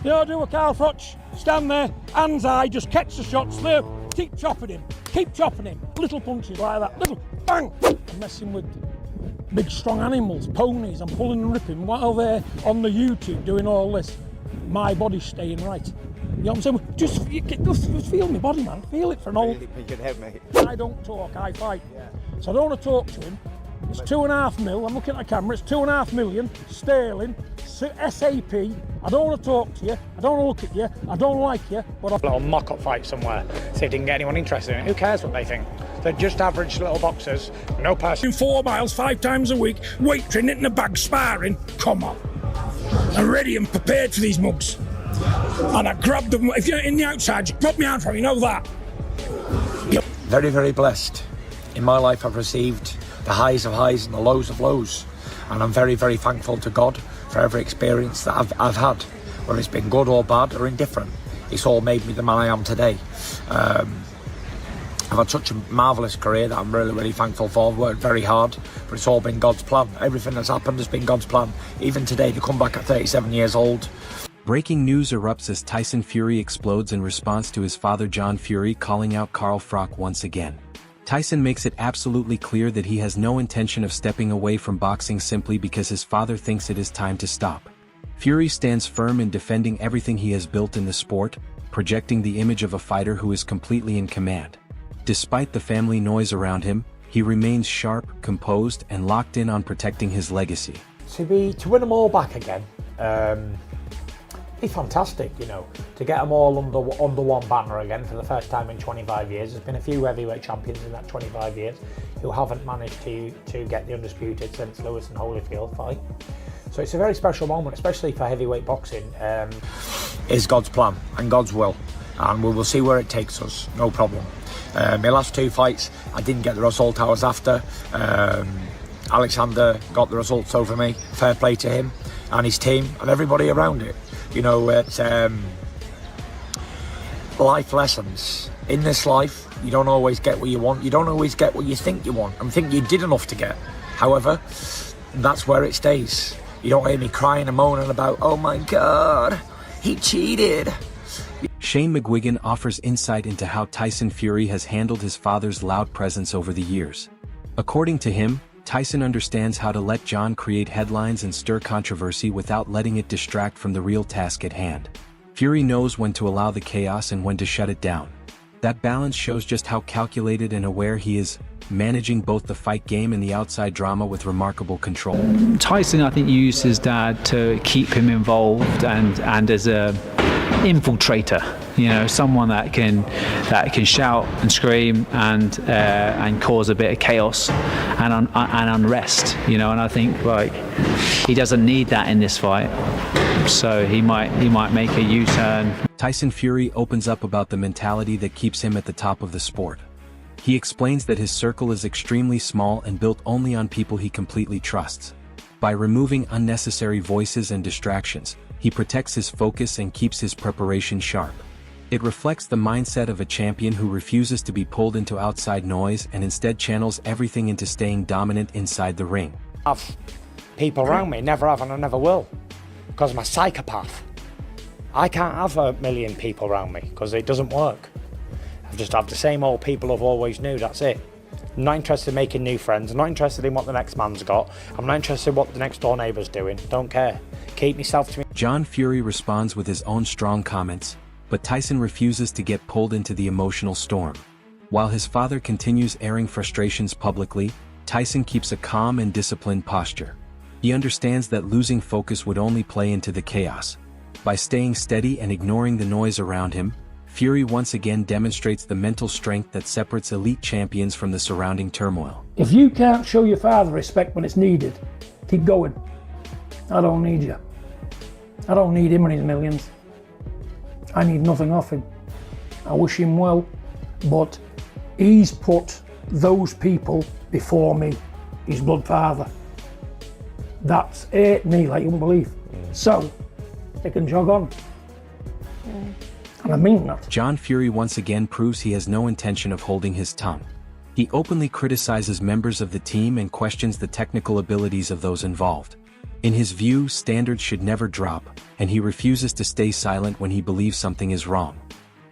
You know, do a Carl Froch, stand there, hands high, just catch the shots there, keep chopping him, little punches like that, little bang. I'm messing with big strong animals, ponies, I'm pulling and ripping while they're on the YouTube doing all this. My body's staying right. You know what I'm saying? Just feel my body, man. Feel it for an old. You can help me. I don't talk, I fight. Yeah. So I don't want to talk to him. It's 2.5 mil. I'm looking at the camera. It's 2.5 million sterling. SAP. I don't want to talk to you. I don't want to look at you. I don't like you. But a little mock-up fight somewhere. See if they can get anyone interested in it. Who cares what they think? They're just average little boxers. No person. 4 miles 5 times a week. Weight training in a bag, sparring. Come on. I'm ready and prepared for these mugs. And I grabbed them. If you're in the outside, you put me out from you know that. Very, very blessed. In my life, I've received the highs of highs and the lows of lows. And I'm very, very thankful to God for every experience that I've had, whether it's been good or bad or indifferent. It's all made me the man I am today. I've had such a marvellous career that I'm really, really thankful for. I've worked very hard, but it's all been God's plan. Everything that's happened has been God's plan. Even today, to come back at 37 years old. Breaking news erupts as Tyson Fury explodes in response to his father John Fury calling out Carl Froch once again. Tyson makes it absolutely clear that he has no intention of stepping away from boxing simply because his father thinks it is time to stop. Fury stands firm in defending everything he has built in the sport, projecting the image of a fighter who is completely in command. Despite the family noise around him, he remains sharp, composed, and locked in on protecting his legacy. To win them all back again, be fantastic, you know, to get them all under one banner again for the first time in 25 years. There's been a few heavyweight champions in that 25 years who haven't managed to get the undisputed since Lewis and Holyfield fight. So it's a very special moment, especially for heavyweight boxing. It's God's plan and God's will, and we will see where it takes us, no problem. My last 2 fights, I didn't get the result I was after. Alexander got the results over me. Fair play to him and his team and everybody around it. You know, it's life lessons. In this life, you don't always get what you want. You don't always get what you think you want and think you did enough to get. However, that's where it stays. You don't hear me crying and moaning about, oh my God, he cheated. Shane McGuigan offers insight into how Tyson Fury has handled his father's loud presence over the years. According to him, Tyson understands how to let John create headlines and stir controversy without letting it distract from the real task at hand. Fury knows when to allow the chaos and when to shut it down. That balance shows just how calculated and aware he is, managing both the fight game and the outside drama with remarkable control. Tyson, I think, used his dad to keep him involved and as a infiltrator, you know, someone that can shout and scream and cause a bit of chaos and unrest, you know. And I think like he doesn't need that in this fight, so he might make a U-turn. Tyson Fury opens up about the mentality that keeps him at the top of the sport. He explains that his circle is extremely small and built only on people he completely trusts. By removing unnecessary voices and distractions, he protects his focus and keeps his preparation sharp. It reflects the mindset of a champion who refuses to be pulled into outside noise and instead channels everything into staying dominant inside the ring. I have people around me, never have and I never will, because I'm a psychopath. I can't have 1 million people around me because it doesn't work. I just have the same old people I've always knew, that's it. I'm not interested in making new friends, I'm not interested in what the next man's got, I'm not interested in what the next door neighbour's doing, don't care. Keep myself to me. John Fury responds with his own strong comments, but Tyson refuses to get pulled into the emotional storm. While his father continues airing frustrations publicly, Tyson keeps a calm and disciplined posture. He understands that losing focus would only play into the chaos. By staying steady and ignoring the noise around him, Fury once again demonstrates the mental strength that separates elite champions from the surrounding turmoil. If you can't show your father respect when it's needed, keep going. I don't need you. I don't need him and his millions. I need nothing off him. I wish him well, but he's put those people before me, his blood father. That's hurt me like you wouldn't believe. So, they can jog on. And I mean that. John Fury once again proves he has no intention of holding his tongue. He openly criticizes members of the team and questions the technical abilities of those involved. In his view, standards should never drop, and he refuses to stay silent when he believes something is wrong.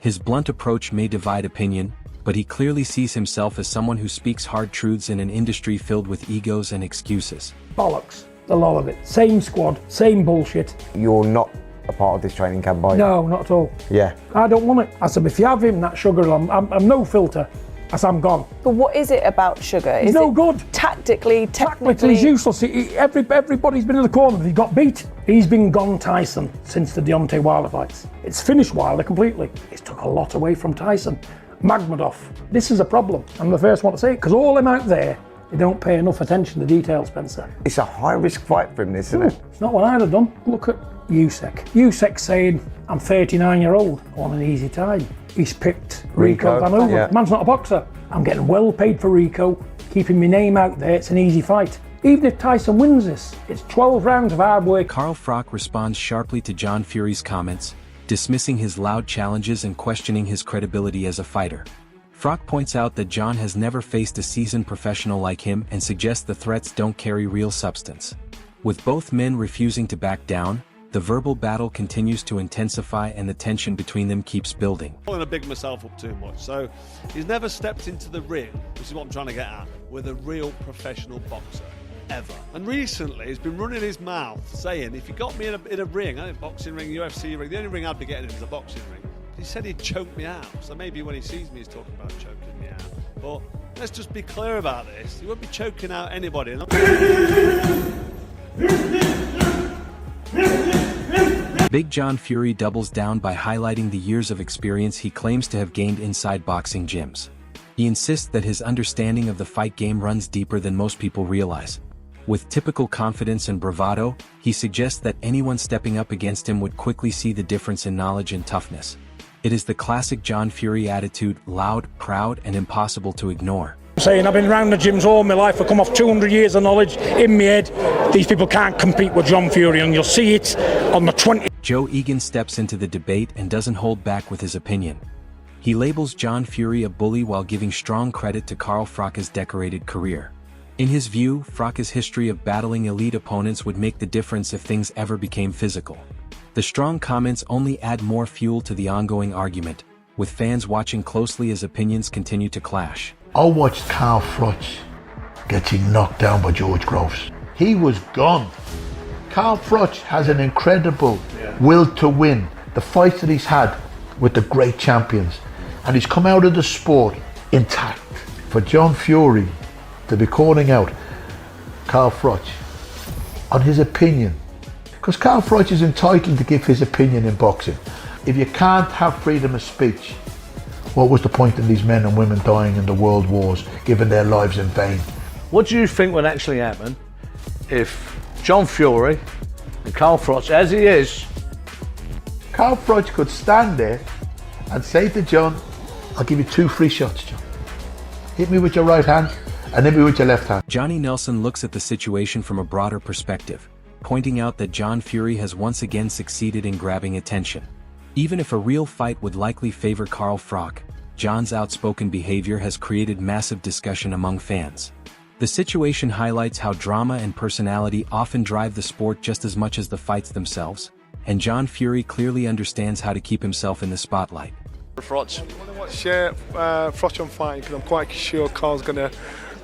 His blunt approach may divide opinion, but he clearly sees himself as someone who speaks hard truths in an industry filled with egos and excuses. Bollocks, a lot of it. Same squad, same bullshit. You're not a part of this training camp, are you? No, not at all. Yeah. I don't want it. I said, if you have him, that sugar, I'm no filter. I said, I'm gone. But what is it about Sugar? He's no good. Tactically, technically? He's useless. Everybody's been in the corner. He got beat. He's been gone Tyson since the Deontay Wilder fights. It's finished Wilder completely. It's took a lot away from Tyson. Magmadov. This is a problem. I'm the first one to say it, because all them out there, they don't pay enough attention to detail, Spencer. It's a high-risk fight for him, isn't it? It's not what I'd have done. Look at Usyk. Usyk saying, I'm 39-year-old. I want an easy time. He's picked Rico Van Hoover. Yeah. Man's not a boxer. I'm getting well paid for Rico, keeping my name out there. It's an easy fight. Even if Tyson wins this, it's 12 rounds of hard work. Carl Froch responds sharply to John Fury's comments, dismissing his loud challenges and questioning his credibility as a fighter. Froch points out that John has never faced a seasoned professional like him and suggests the threats don't carry real substance. With both men refusing to back down, the verbal battle continues to intensify and the tension between them keeps building. I'm going to big myself up too much. So he's never stepped into the ring, which is what I'm trying to get at, with a real professional boxer. Ever. And recently he's been running his mouth saying, if you got me in a ring, a boxing ring, UFC ring, the only ring I'd be getting in is a boxing ring. He said he'd choke me out, so maybe when he sees me he's talking about choking me out. But let's just be clear about this. He won't be choking out anybody. Big John Fury doubles down by highlighting the years of experience he claims to have gained inside boxing gyms. He insists that his understanding of the fight game runs deeper than most people realize. With typical confidence and bravado, he suggests that anyone stepping up against him would quickly see the difference in knowledge and toughness. It is the classic John Fury attitude, loud, proud, and impossible to ignore. Saying I've been around the gyms all my life, I've come off 200 years of knowledge in my head. These people can't compete with John Fury, and you'll see it on the 20. Joe Egan steps into the debate and doesn't hold back with his opinion. He labels John Fury a bully while giving strong credit to Carl Froch's decorated career. In his view, Froch's history of battling elite opponents would make the difference if things ever became physical. The strong comments only add more fuel to the ongoing argument, with fans watching closely as opinions continue to clash. I watched Carl Froch getting knocked down by George Groves. He was gone. Carl Froch has an incredible will to win. The fights that he's had with the great champions, and he's come out of the sport intact. For John Fury to be calling out Carl Froch on his opinion, because Carl Froch is entitled to give his opinion in boxing. If you can't have freedom of speech, what was the point in these men and women dying in the world wars, giving their lives in vain? What do you think would actually happen if John Fury and Carl Froch, as he is, Carl Froch could stand there and say to John, I'll give you 2 free shots, John. Hit me with your right hand and hit me with your left hand. Johnny Nelson looks at the situation from a broader perspective, pointing out that John Fury has once again succeeded in grabbing attention. Even if a real fight would likely favor Carl Froch, John's outspoken behavior has created massive discussion among fans. The situation highlights how drama and personality often drive the sport just as much as the fights themselves, and John Fury clearly understands how to keep himself in the spotlight. Froch. Share Froch on fighting, because I'm quite sure Carl's going to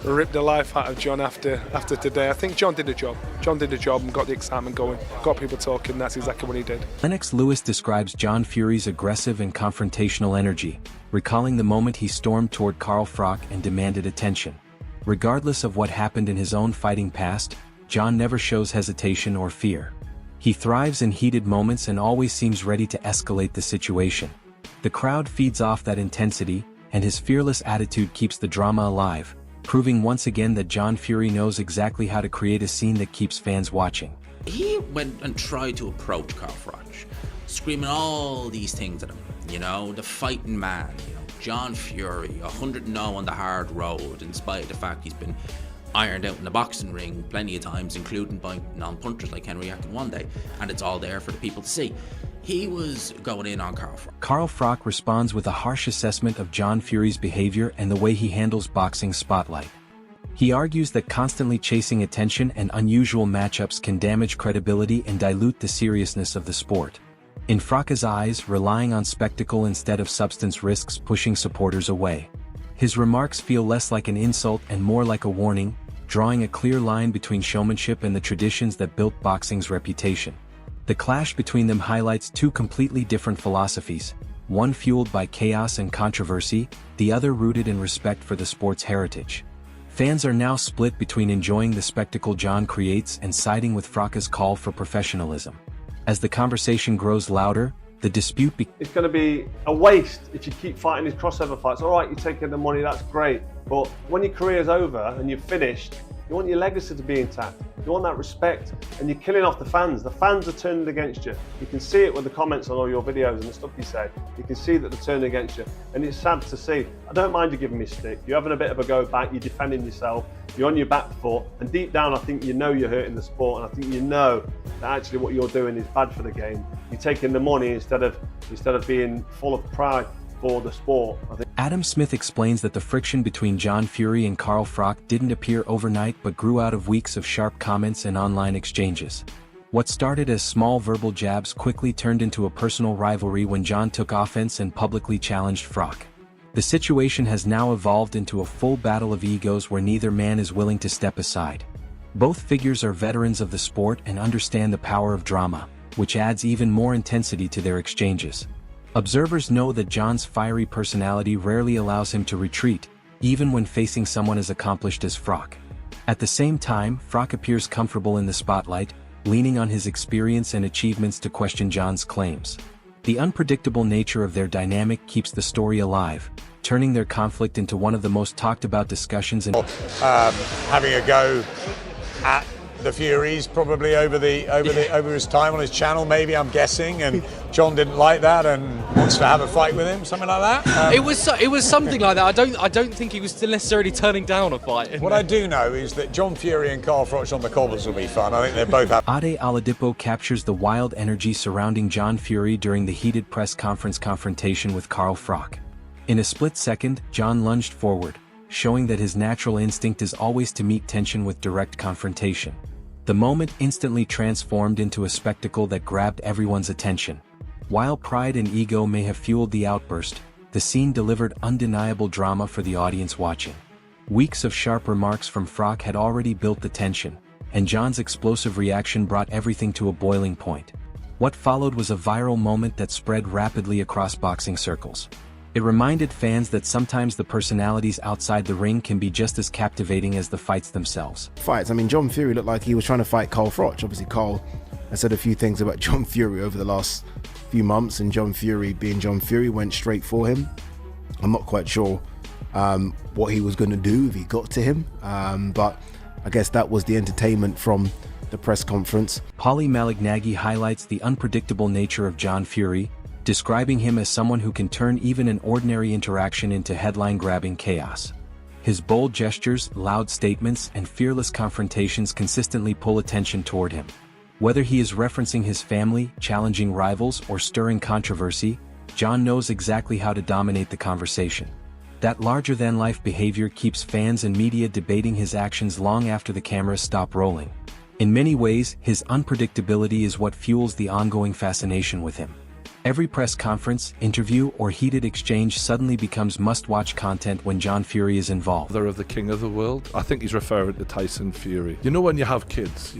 rip the life out of John after today. I think John did the job. John did the job and got the excitement going, got people talking. That's exactly what he did. Lennox Lewis describes John Fury's aggressive and confrontational energy, recalling the moment he stormed toward Carl Froch and demanded attention. Regardless of what happened in his own fighting past, John never shows hesitation or fear. He thrives in heated moments and always seems ready to escalate the situation. The crowd feeds off that intensity, and his fearless attitude keeps the drama alive, proving once again that John Fury knows exactly how to create a scene that keeps fans watching. He went and tried to approach Carl Froch, screaming all these things at him, the fighting man, John Fury, 100-0 on the hard road, in spite of the fact he's been ironed out in the boxing ring plenty of times, including by non-punchers like Henry Akin one day, and it's all there for the people to see. He was going in on Carl Froch. Carl Froch responds with a harsh assessment of John Fury's behavior and the way he handles boxing spotlight. He argues that constantly chasing attention and unusual matchups can damage credibility and dilute the seriousness of the sport. In Froch's eyes, relying on spectacle instead of substance risks pushing supporters away. His remarks feel less like an insult and more like a warning, drawing a clear line between showmanship and the traditions that built boxing's reputation. The clash between them highlights two completely different philosophies, one fueled by chaos and controversy, the other rooted in respect for the sport's heritage. Fans are now split between enjoying the spectacle John creates and siding with Froch's call for professionalism. As the conversation grows louder, the dispute It's going to be a waste if you keep fighting these crossover fights. All right, you're taking the money, that's great. But when your career's over and you've finished, you want your legacy to be intact. You want that respect, and you're killing off the fans. The fans are turning against you. You can see it with the comments on all your videos and the stuff you say. You can see that they're turning against you, and it's sad to see. I don't mind you giving me stick. You're having a bit of a go back, you're defending yourself, you're on your back foot, and deep down I think you know you're hurting the sport, and I think you know that actually what you're doing is bad for the game. You're taking the money instead of being full of pride for the sport. Adam Smith explains that the friction between John Fury and Carl Froch didn't appear overnight but grew out of weeks of sharp comments and online exchanges. What started as small verbal jabs quickly turned into a personal rivalry when John took offense and publicly challenged Froch. The situation has now evolved into a full battle of egos where neither man is willing to step aside. Both figures are veterans of the sport and understand the power of drama, which adds even more intensity to their exchanges. Observers know that John's fiery personality rarely allows him to retreat, even when facing someone as accomplished as Froch. At the same time, Froch appears comfortable in the spotlight, leaning on his experience and achievements to question John's claims. The unpredictable nature of their dynamic keeps the story alive, turning their conflict into one of the most talked about discussions in having a go at the Furies probably over his time on his channel, maybe, I'm guessing, and John didn't like that and wants to have a fight with him, something like that. It was something like that. I don't think he was still necessarily turning down a fight. What I do know is that John Fury and Carl Froch on the cobblers will be fun. I think they're both up. Ade Oladipo captures the wild energy surrounding John Fury during the heated press conference confrontation with Carl Froch. In a split second, John lunged forward, showing that his natural instinct is always to meet tension with direct confrontation. The moment instantly transformed into a spectacle that grabbed everyone's attention. While pride and ego may have fueled the outburst, the scene delivered undeniable drama for the audience watching. Weeks of sharp remarks from Froch had already built the tension, and John's explosive reaction brought everything to a boiling point. What followed was a viral moment that spread rapidly across boxing circles. It reminded fans that sometimes the personalities outside the ring can be just as captivating as the fights themselves. Fights. I mean, John Fury looked like he was trying to fight Carl Froch. Obviously, Carl has said a few things about John Fury over the last few months, and John Fury, being John Fury, went straight for him. I'm not quite sure what he was going to do if he got to him, but I guess that was the entertainment from the press conference. Paulie Malignaggi highlights the unpredictable nature of John Fury, describing him as someone who can turn even an ordinary interaction into headline-grabbing chaos. His bold gestures, loud statements, and fearless confrontations consistently pull attention toward him. Whether he is referencing his family, challenging rivals, or stirring controversy, John knows exactly how to dominate the conversation. That larger-than-life behavior keeps fans and media debating his actions long after the cameras stop rolling. In many ways, his unpredictability is what fuels the ongoing fascination with him. Every press conference, interview, or heated exchange suddenly becomes must-watch content when John Fury is involved. Of the king of the world. I think he's referring to Tyson Fury. You know, when you have kids,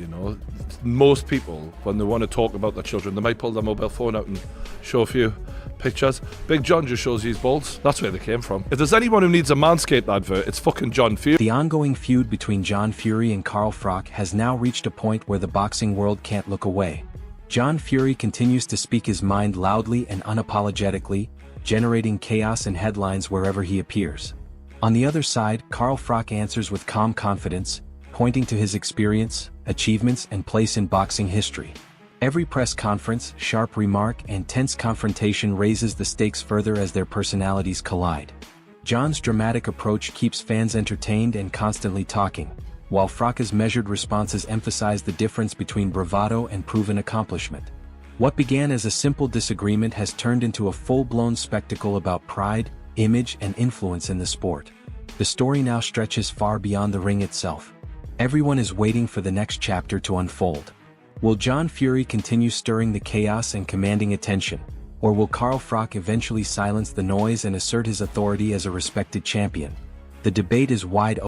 most people, when they want to talk about their children, they might pull their mobile phone out and show a few pictures. Big John just shows his balls. That's where they came from. If there's anyone who needs a Manscaped advert, it's fucking John Fury. The ongoing feud between John Fury and Carl Froch has now reached a point where the boxing world can't look away. John Fury continues to speak his mind loudly and unapologetically, generating chaos and headlines wherever he appears. On the other side, Carl Froch answers with calm confidence, pointing to his experience, achievements, and place in boxing history. Every press conference, sharp remark, and tense confrontation raises the stakes further as their personalities collide. John's dramatic approach keeps fans entertained and constantly talking, while Froch's measured responses emphasize the difference between bravado and proven accomplishment. What began as a simple disagreement has turned into a full-blown spectacle about pride, image, and influence in the sport. The story now stretches far beyond the ring itself. Everyone is waiting for the next chapter to unfold. Will John Fury continue stirring the chaos and commanding attention? Or will Carl Froch eventually silence the noise and assert his authority as a respected champion? The debate is wide open.